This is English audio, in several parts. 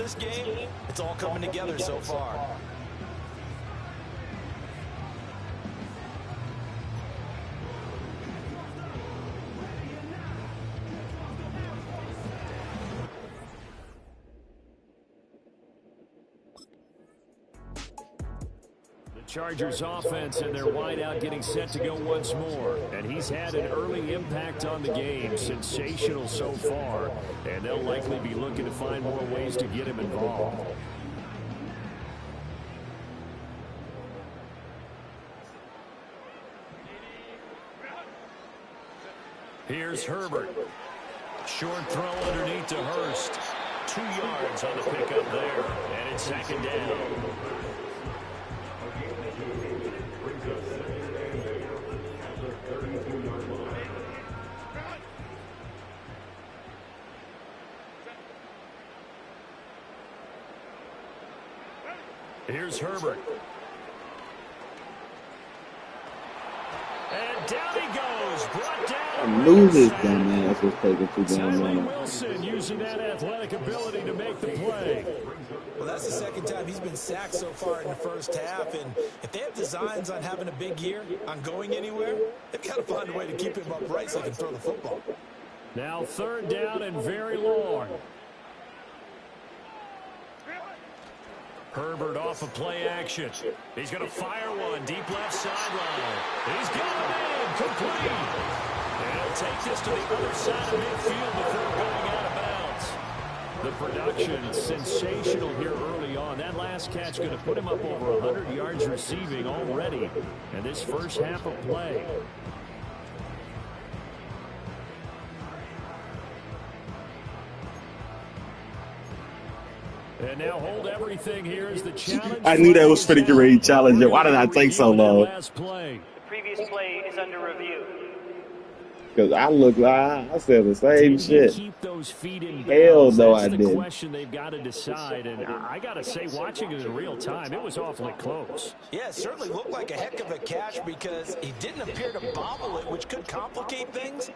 this game, it's all coming together so far. Chargers offense and their wideout getting set to go once more. And he's had an early impact on the game. Sensational so far. And they'll likely be looking to find more ways to get him involved. Here's Herbert. Short throw underneath to Hurst. 2 yards on the pickup there. And it's second down. Here's Herbert. And down he goes. Brought down. I knew this dumbass was taking too damn long. Wilson using that athletic ability to make the play. Well, that's the second time he's been sacked so far in the first half. And if they have designs on having a big year, on going anywhere, they've got to find a way to keep him upright so they can throw the football. Now third down and very long. Herbert off of play action. He's going to fire one deep left sideline. He's got it in, complete. And he'll take this to the other side of midfield before going out of bounds. The production sensational here early on. That last catch going to put him up over 100 yards receiving already in this first half of play. And now hold everything here is the challenge. I knew that was pretty great challenge. Why did I take so long? The previous play is under review. Because I look like I said the same shit. Keep those feet in Hell no, I didn't. The question they've got to decide, and I got to say, watching it in real time, it was awfully close. Yeah, it certainly looked like a heck of a catch because he didn't appear to bobble it, which could complicate things.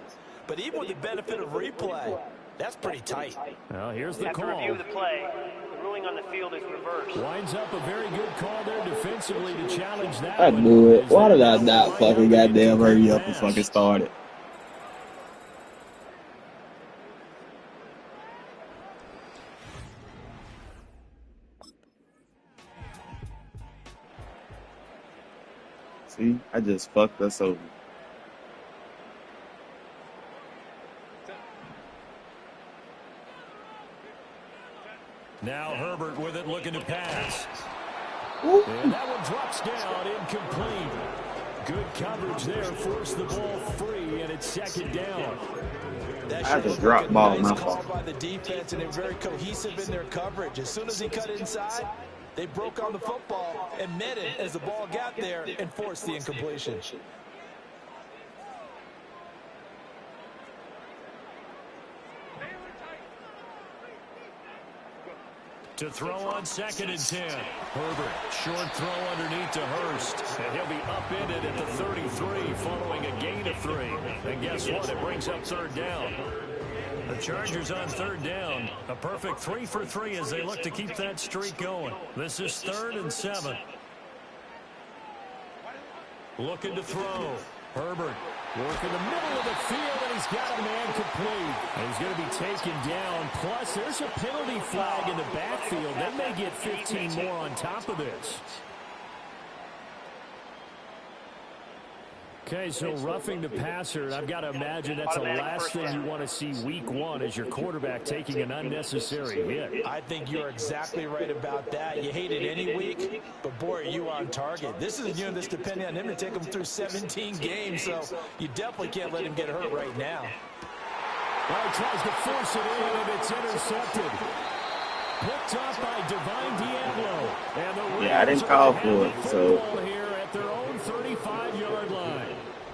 But even with the benefit of replay, that's pretty tight. Well, here's the After call. review of the play, the ruling on the field is reversed. Winds up a very good call there defensively to challenge that. I knew it. Why did I not fucking goddamn hurry up and fucking start it? See, I just fucked us over. Now Herbert with it, looking to pass. Ooh. And that one drops down, incomplete. Good coverage there, forced the ball free, and it's second down. That I just dropped ball in my call fault. by the defense, and they're very cohesive in their coverage. As soon as he cut inside, they broke on the football and met it as the ball got there and forced the incompletion. To throw on 2nd and 10. Herbert, short throw underneath to Hurst. And he'll be upended at the 33 following a gain of 3. And guess what? It brings up third down. The Chargers on third down. A perfect 3 for 3 as they look to keep that streak going. This is 3rd and 7. Looking to throw. Herbert working the middle of the field, and he's got a man complete. And he's going to be taken down. Plus, there's a penalty flag in the backfield. They may get 15 more on top of this. Okay, so roughing the passer, I've got to imagine that's the last thing you want to see week 1 as your quarterback taking an unnecessary hit. I think you're exactly right about that. You hate it any week, but boy, are you on target. This is a unit that's depending on him to take him through 17 games, so you definitely can't let him get hurt right now. Well, he tries to force it in, and it's intercepted. Picked off by Divine Diablo. And the Yeah, I didn't call for it, so. Here at their own 35-yard line.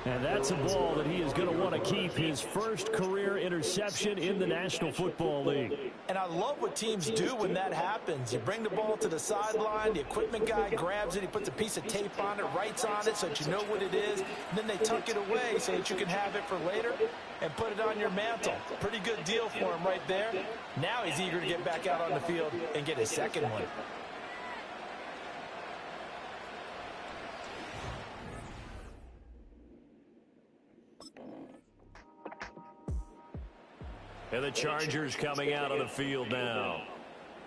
And that's that's a ball that he is going to want to keep, his first career interception in the National Football League. And I love what teams do when that happens. You bring the ball to the sideline, the equipment guy grabs it, he puts a piece of tape on it, writes on it so that you know what it is, and then they tuck it away so that you can have it for later and put it on your mantle. Pretty good deal for him right there. Now he's eager to get back out on the field and get his second one. And the Chargers coming out on the field now.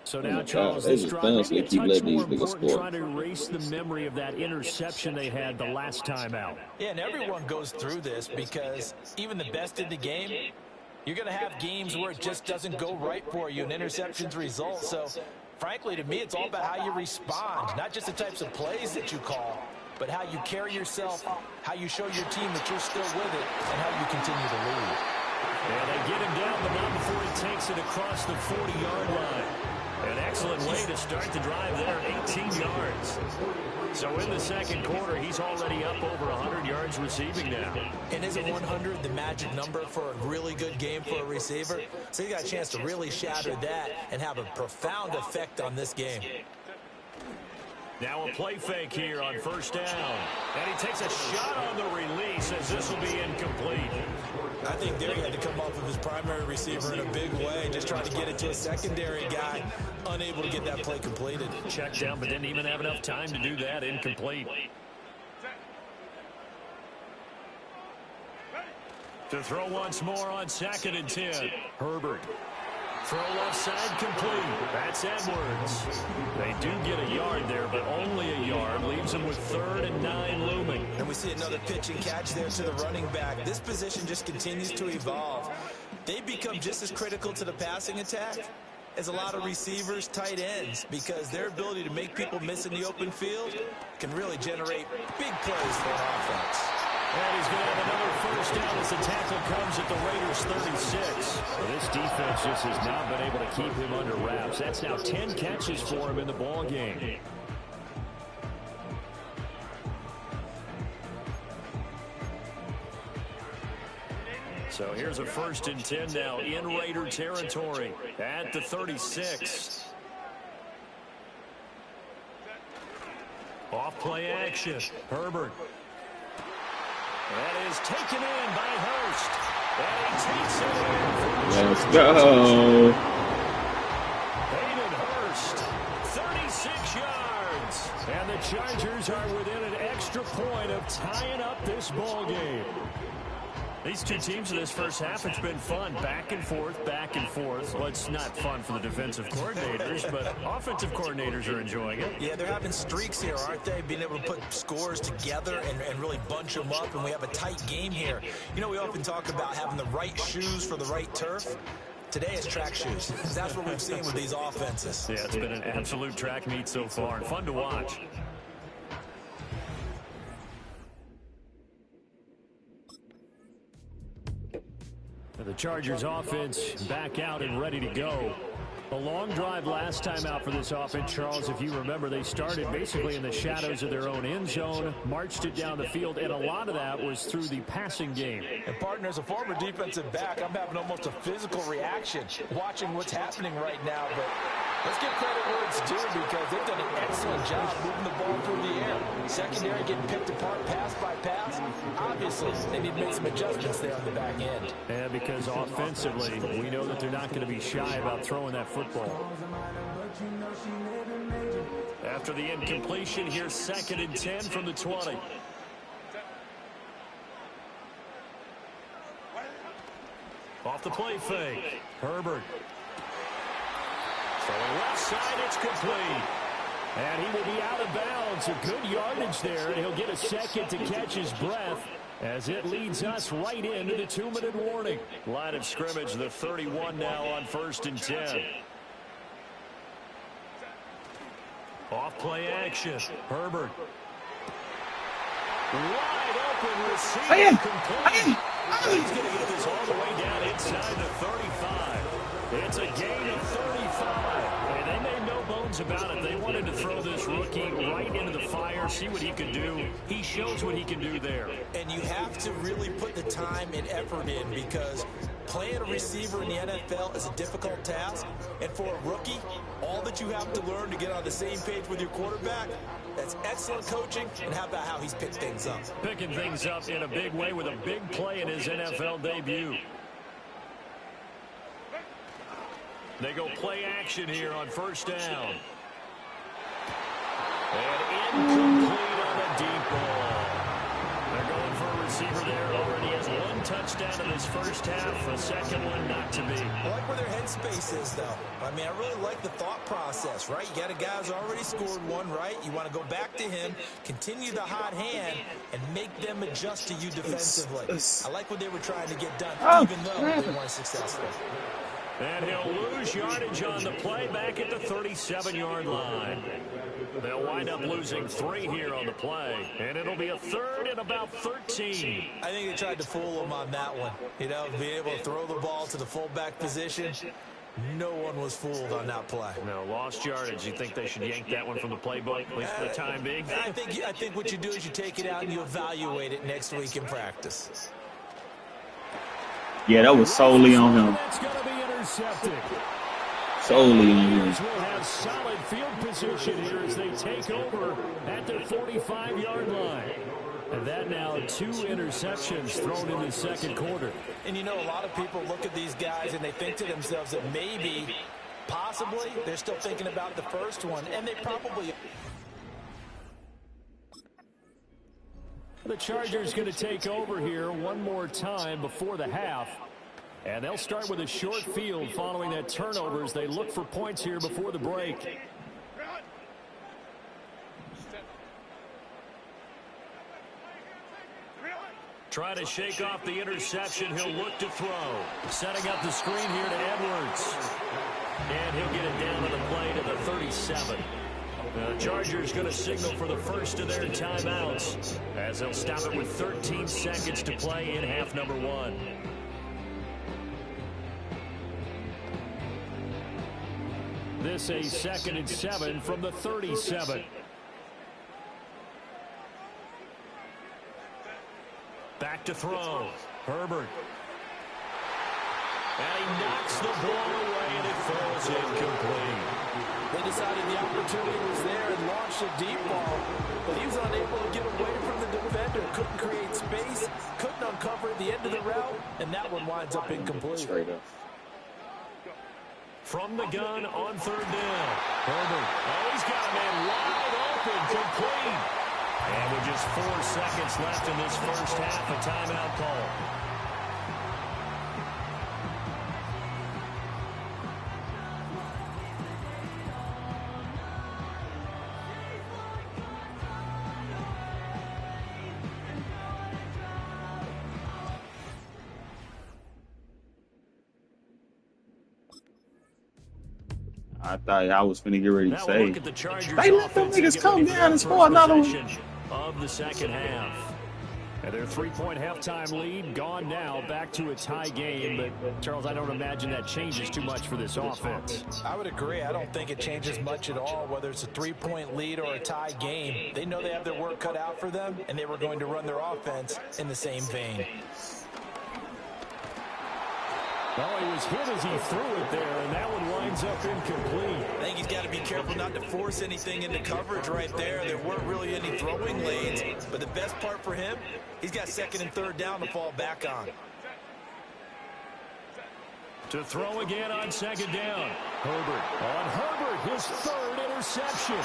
So now, Charles, this drive they keep letting these niggas score. Trying to erase the memory of that interception they had the last time out. Yeah, and everyone goes through this because even the best in the game, you're going to have games where it just doesn't go right for you and interceptions result. So, frankly, to me, it's all about how you respond, not just the types of plays that you call, but how you carry yourself, how you show your team that you're still with it, and how you continue to lead. Yeah, they get him down, but not before he takes it across the 40-yard line. An excellent way to start the drive there, 18 yards. So in the second quarter, he's already up over 100 yards receiving now. And isn't 100 the magic number for a really good game for a receiver? So you got a chance to really shatter that and have a profound effect on this game. Now a play fake here on first down. And he takes a shot on the release as this will be incomplete. I think there he had to come off of his primary receiver in a big way, just trying to get it to a secondary guy, unable to get that play completed. Checked down, but didn't even have enough time to do that. Incomplete. To throw once more on 2nd and 10. Herbert. Throw left side complete. That's Edwards. They do get a yard there, but only a yard. Leaves them with 3rd and 9 looming. And we see another pitch and catch there to the running back. This position just continues to evolve. They become just as critical to the passing attack as a lot of receivers, tight ends, because their ability to make people miss in the open field can really generate big plays for an offense. And he's going to have another first down as the tackle comes at the Raiders' 36. Well, this defense just has not been able to keep him under wraps. That's now 10 catches for him in the ball game. So here's a 1st and 10 now in Raider territory at the 36. Off play action. Herbert. That is taken in by Hurst. And he takes it in. Let's go. Hayden Hurst, 36 yards. And the Chargers are within an extra point of tying up this ball game. These two teams in this first half, it's been fun. Back and forth, back and forth. Well, it's not fun for the defensive coordinators, but offensive coordinators are enjoying it. Yeah, they're having streaks here, aren't they? Being able to put scores together and really bunch them up, and we have a tight game here. You know, we often talk about having the right shoes for the right turf. Today is track shoes. That's what we've seen with these offenses. Yeah, it's been an absolute track meet so far, and fun to watch. The Chargers offense back out and ready to go. A long drive last time out for this offense, Charles. If you remember, they started basically in the shadows of their own end zone, marched it down the field, and a lot of that was through the passing game. And, partner, as a former defensive back, I'm having almost a physical reaction watching what's happening right now. But let's give credit where it's due because they've done an excellent job moving the ball through the air. Secondary getting picked apart pass by pass. Obviously, they need to make some adjustments there on the back end. And because offensively, we know that they're not going to be shy about throwing that football. After the incompletion, here's 2nd and 10 from the 20. Off the play fake. Herbert. Throwing left side, it's complete. And he will be out of bounds. A good yardage there, and he'll get a second to catch his breath as it leads us right into the 2-minute warning. Line of scrimmage, the 31 now on 1st and 10. Off play action. Herbert. Wide open receiver. Complete. He's going to get this all the way down inside the 35. It's a gain of 35. And they made no bones bones about it. They wanted to throw this rookie right into the fire, see what he could do. He shows what he can do there. And you have to really put the time and effort in because playing a receiver in the NFL is a difficult task. And for a rookie, all that you have to learn to get on the same page with your quarterback, that's excellent coaching. And how about how he's picked things up? Picking things up in a big way with a big play in his NFL debut. They go play action here on first down. And incomplete on a deep ball. They're going for a receiver there. Already has one touchdown in his first half. A second one not to be. I like where their headspace is, though. I mean, I really like the thought process, right? You got a guy who's already scored one, right? You want to go back to him, continue the hot hand, and make them adjust to you defensively. I like what they were trying to get done, even though they weren't successful. And he'll lose yardage on the play back at the 37-yard line. They'll wind up losing 3 here on the play. And it'll be a third and about 13. I think they tried to fool him on that one. You know, being able to throw the ball to the fullback position. No one was fooled on that play. No, lost yardage. You think they should yank that one from the playbook, at least for the time being? I think what you do is you take it out and you evaluate it next week in practice. Yeah, that was solely on him. That's going to be intercepted. Solely on him. Will have solid field position here as they take over at their 45-yard line. And that now 2 interceptions thrown in the second quarter. And you know, a lot of people look at these guys and they think to themselves that maybe, possibly, they're still thinking about the first one, and they probably... The Chargers going to take over here one more time before the half. And they'll start with a short field following that turnover as they look for points here before the break. Trying to shake off the interception. He'll look to throw. Setting up the screen here to Edwards. And he'll get it down on the play to the 37. The Chargers going to signal for the first of their timeouts as they'll stop it with 13 seconds to play in half number 1. This a 2nd and 7 from the 37. Back to throw. Herbert. And he knocks the ball away and it falls incomplete. They decided the opportunity was there and launched a deep ball, but he was unable to get away from the defender, couldn't create space, couldn't uncover the end of the route, and that one winds up incomplete. Straight up. From the gun on 3rd down. Herbert. Oh, he's got a man wide open, complete. And with just 4 seconds left in this first half, a timeout call. I thought I was finna get ready to Now say. look at the Chargers They let them offense niggas come down and first score another one. possession of the second half. And their 3-point halftime lead gone now, back to a tie game. But, Charles, I don't imagine that changes too much for this offense. I would agree. I don't think it changes much at all, whether it's a 3-point lead or a tie game. They know they have their work cut out for them, and they were going to run their offense in the same vein. Well, he was hit as he threw it there, and that one winds up incomplete. I think he's got to be careful not to force anything into coverage right there. There weren't really any throwing lanes, but the best part for him, he's got 2nd and 3rd down to fall back on. To throw again on 2nd down. Herbert. On Herbert, his 3rd interception.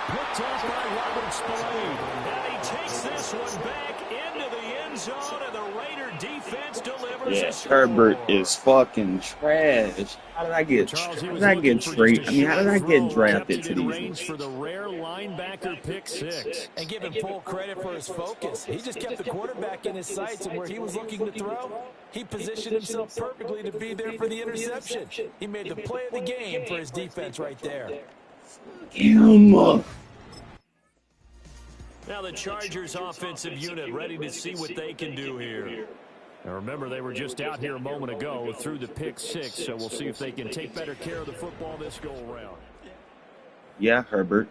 Picked off by Robert Spillane. And he takes this one back into the end zone, and the Raider defense delivers. Yes, Herbert is fucking trash. How did I get drafted to these range for the rare linebacker pick 6? And give him full credit for his focus. He just kept the quarterback in his sights, and where he was looking to throw, he positioned himself perfectly to be there for the interception. He made the play of the game for his defense right there. Now the Chargers offensive unit ready to see what they can do here. Now remember, they were just out here a moment ago through the pick 6, so we'll see if they can take better care of the football this go around. Yeah, Herbert.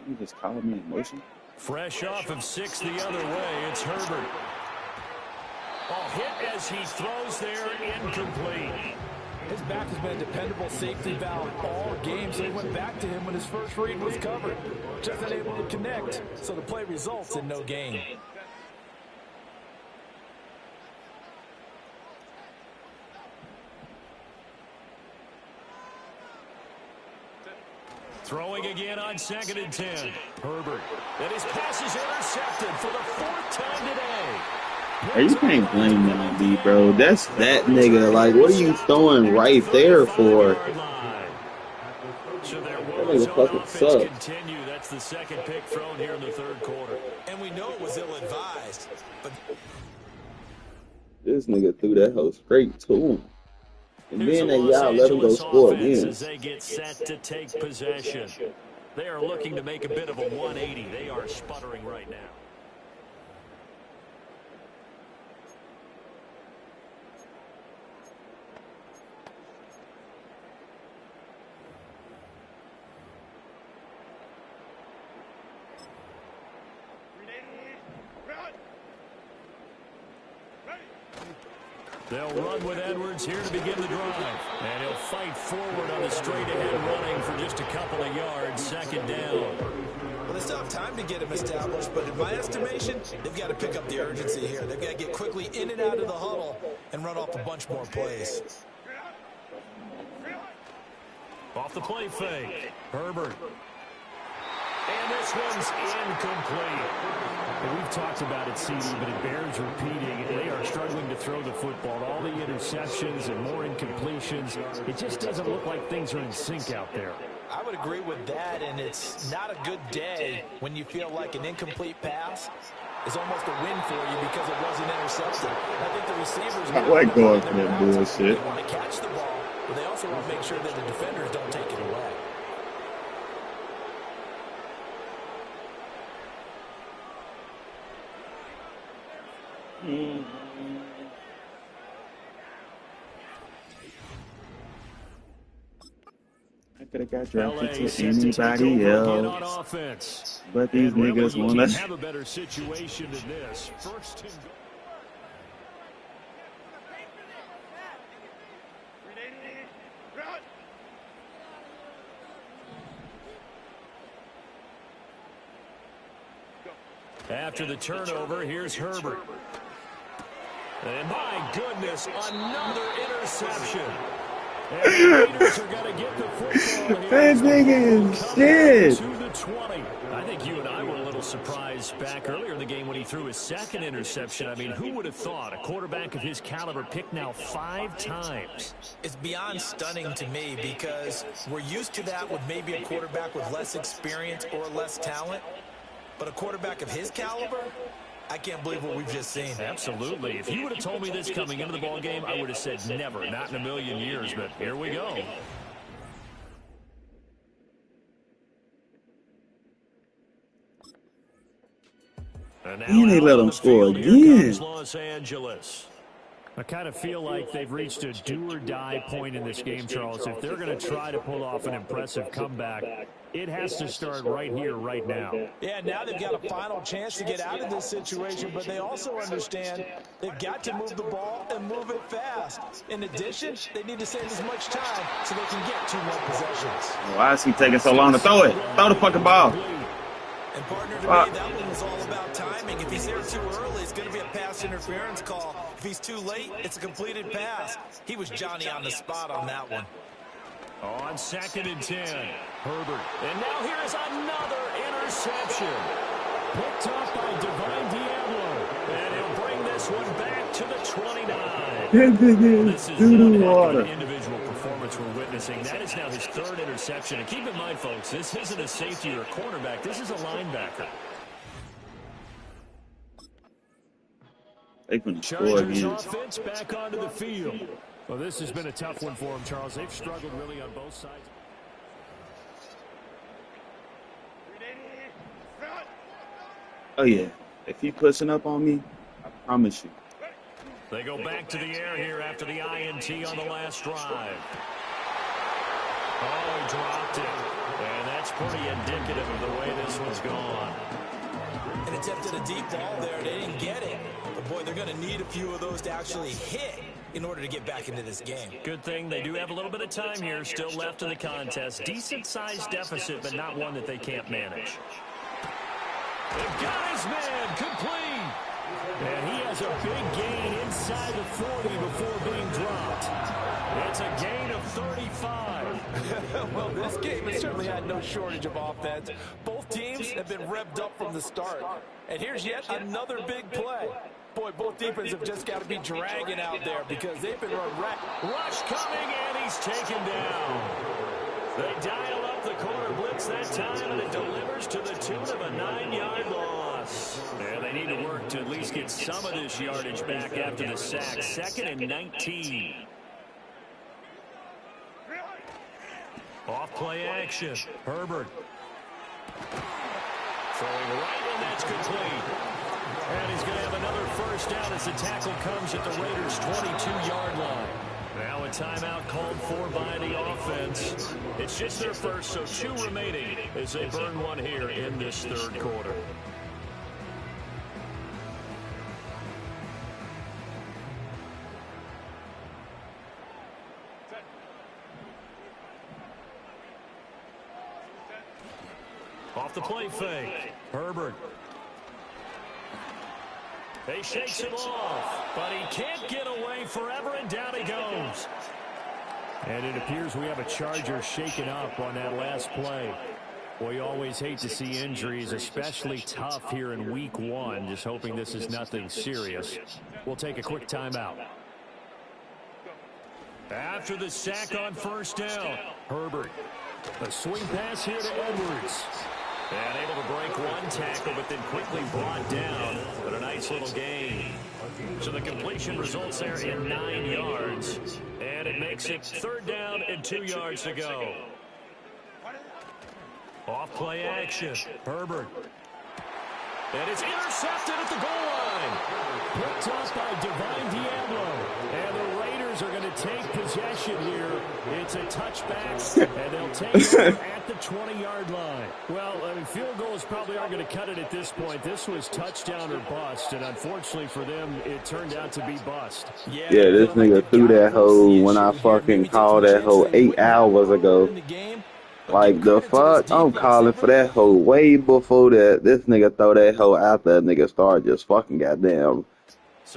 You just calling me in motion? Fresh off of 6 the other way, it's Herbert. Oh, hit as he throws there, incomplete. His back has been a dependable safety valve all game, so he went back to him when his first read was covered. Just unable to connect, so the play results in no gain. Throwing again on 2nd and 10. Herbert. And his pass is intercepted for the 4th time today. Hey, you can't blame that on me, bro. That's that nigga. Like, what are you throwing right there for? So there That was nigga fucking sucks. continue. That's the 2nd pick thrown here in the 3rd quarter. And we know it was ill-advised, but This nigga threw that hoe straight to him. And Here's then the they Los y'all let him go Angeles score offense again. as they get set to take possession. They are looking to make a bit of a 180. They are sputtering right now. They'll run with Edwards here to begin the drive. And he'll fight forward on the straight-ahead running for just a couple of yards. 2nd down. well, they still have time to get him established, but in my estimation, they've got to pick up the urgency here. They've got to get quickly in and out of the huddle and run off a bunch more plays. Off the play fake. Herbert. And this one's incomplete. And we've talked about it, CD, but it bears repeating. They are struggling to throw the football. All the interceptions and more incompletions. It just doesn't look like things are in sync out there. I would agree with that, and it's not a good day when you feel like an incomplete pass is almost a win for you because it wasn't intercepted. I think the receivers I like going for that bullshit. They want to catch the ball, but they also want to make sure that the defenders don't take it away. I could have got LA drafted set to to take anybody over again on else. offense. But these And really, niggas you want can't us. have a better situation than this. 1st and goal. After the turnover, here's Herbert. And my goodness, another interception. And the Raiders are going to get the football here. That nigga is shit. To the 20. I think you and I were a little surprised back earlier in the game when he threw his 2nd interception. I mean, who would have thought a quarterback of his caliber picked now 5 times? It's beyond stunning to me because we're used to that with maybe a quarterback with less experience or less talent. But a quarterback of his caliber, I can't believe what we've just seen. Absolutely. If you would have told me this coming into the ball game, I would have said never, not in a million years. But here we go. And they let him score again. Los Angeles. I kind of feel like they've reached a do-or-die point in this game, Charles. If they're going to try to pull off an impressive comeback, it has to start right here, right now. Yeah, now they've got a final chance to get out of this situation, but they also understand they've got to move the ball and move it fast. In addition, they need to save as much time so they can get 2 more possessions. Why is he taking so long to throw it? Throw the fucking ball. And partner, to me, that one was all about timing. If he's there too early, it's going to be a pass interference call. If he's too late, it's a completed pass. He was Johnny on the spot on that one. On 2nd and 10, Herbert. And now here's another interception. Picked off by Divine Diablo. And he'll bring this one back to the 29. This is through the water. An individual performance we're witnessing. That is now his 3rd interception. And keep in mind, folks, this isn't a safety or a cornerback. This is a linebacker. They couldn't score Chargers again. offense back onto the field. Well, this has been a tough one for them, Charles. They've struggled really on both sides. Oh yeah, if he pushing up on me, I promise you. They go back to the air here after the INT on the last drive. Oh, he dropped it. And that's pretty indicative of the way this one's gone. And attempted a deep ball there. They didn't get it. But, boy, they're going to need a few of those to actually hit in order to get back into this game. Good thing they do have a little bit of time here still left in the contest. Decent-sized deficit, but not one that they can't manage. They've got his man complete. And he has a big gain inside the 40 before being dropped. It's a gain of 35. Well, this game has certainly had no shortage of offense. Both teams have been revved up from the start. And here's yet another big play. Boy, both defenses have just got to be dragging out there because they've been run right. Rush coming, and he's taken down. They dial up the corner blitz that time, and it delivers to the tune of a 9-yard loss. Yeah, they need to work to at least get some of this yardage back after the sack. 2nd and 19. Off play action. Herbert. Throwing right, and that's complete. And he's going to have another first down as the tackle comes at the Raiders' 22-yard line. Now a timeout called for by the offense. It's just their first, so 2 remaining as they burn one here in this 3rd quarter. Off the play fake. Herbert. He shakes him off, but he can't get away forever, and down he goes. And it appears we have a Charger shaken up on that last play. Well, you always hate to see injuries, especially tough here in week 1. Just hoping this is nothing serious. We'll take a quick timeout. After the sack on first down, Herbert. A swing pass here to Edwards. And able to break one tackle, but then quickly brought down. But a nice little gain. So the completion results there in 9 yards. And it makes it 3rd down and 2 yards to go. Off play action. Herbert. And it's intercepted at the goal line. Picked up by Divine Diablo. And the Raiders are going to take possession here. It's a touchback, and they'll take it at the 20-yard line. Well, I mean, field goals probably aren't going to cut it at this point. This was touchdown or bust, and unfortunately for them, it turned out to be bust. Yeah, this nigga threw that hoe when I fucking called that hoe 8 hours ago. Like, the fuck? I'm calling for that hoe way before that. This nigga throw that hoe after that nigga start just fucking goddamn.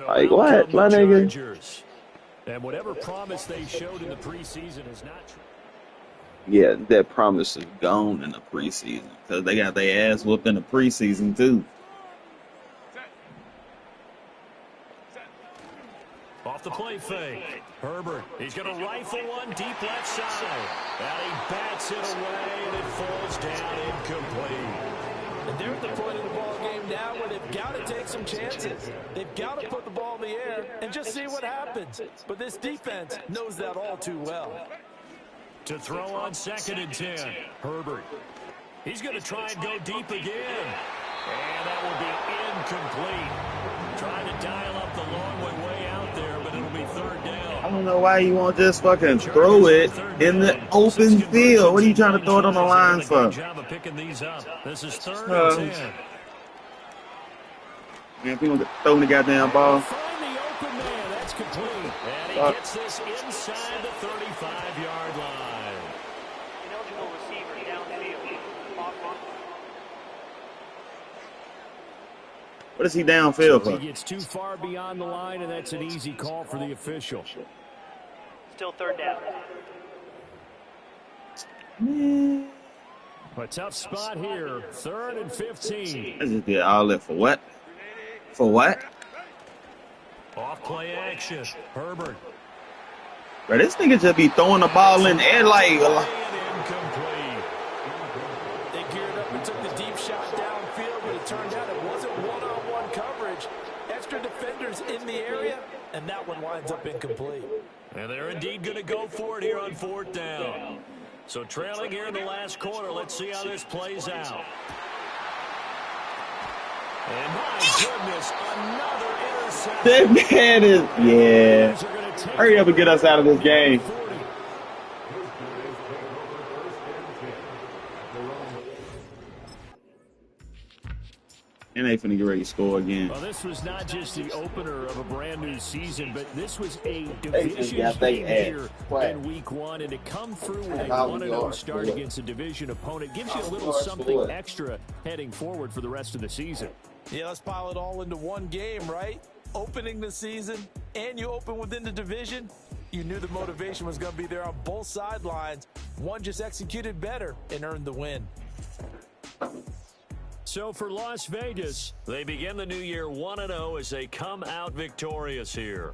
Like, what? My nigga? And whatever promise they showed in the preseason is not true. Yeah, that promise is gone in the preseason. Because they got their ass whooped in the preseason, too. Off the play fake. Herbert. He's going to rifle one deep left side. And he bats it away, and it falls down incomplete. And they're at the point of the ball game now where they've got to take some chances. They've got to put the ball in the air and just see what happens. But this defense knows that all too well. To throw on 2nd and 10. Herbert. He's going to try and go deep again. And that will be incomplete. Trying to dial up the long way out there, but it'll be 3rd down. I don't know why you won't just fucking throw it in the open field. What are you trying to throw it on the line for? Job of picking these up. This is 3rd and 10. Man, if you don't throw the goddamn ball. Find the open man. That's complete. And he gets this inside the 35-yard line. Ineligible receiver downfield. What is he downfield for? He gets too far beyond the line, and that's an easy call for the official. Still 3rd down. Man. A tough spot here. 3rd and 15. I just did all that for what? For what? Off play action. Herbert. Bro, this nigga just be throwing the ball in the air like... Incomplete. They geared up and took the deep shot downfield, but it turned out it wasn't one-on-one coverage. Extra defenders in the area, and that one winds up incomplete. And they're indeed going to go for it here on 4th down. So trailing here in the last quarter, let's see how this plays out. And my goodness, another interception. That man is, yeah. Hurry up and get us out of this game. And they finna get ready to score again. Well, this was not just the opener of a brand new season, but this was a division game here in week 1. And to come through with a 1-0 start against a division opponent gives you a little something extra heading forward for the rest of the season. Yeah, let's pile it all into one game, right? Opening the season, and you open within the division. You knew the motivation was going to be there on both sidelines. One just executed better and earned the win. So for Las Vegas, they begin the new year 1-0 as they come out victorious here.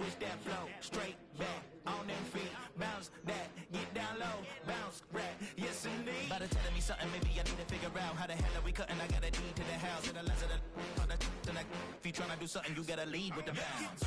switch that flow, straight back on them feet, bounce that, get down low, bounce back, yes indeed. About to telling me something, maybe I need to figure out how the hell are we cutting. I got a deed to the house and the less of the if you tryna do something, you gotta lead with the bounce.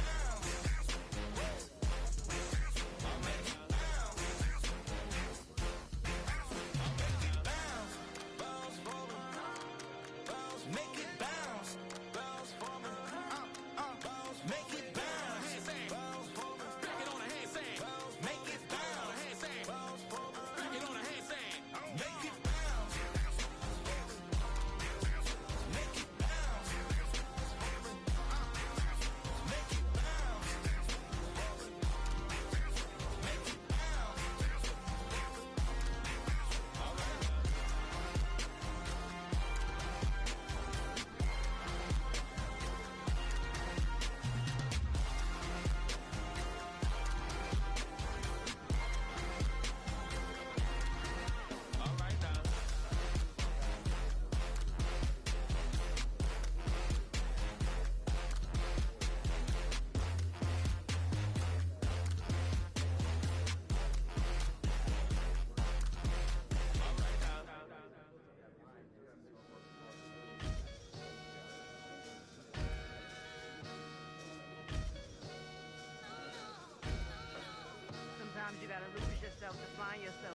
Sometimes you gotta lose yourself to find yourself.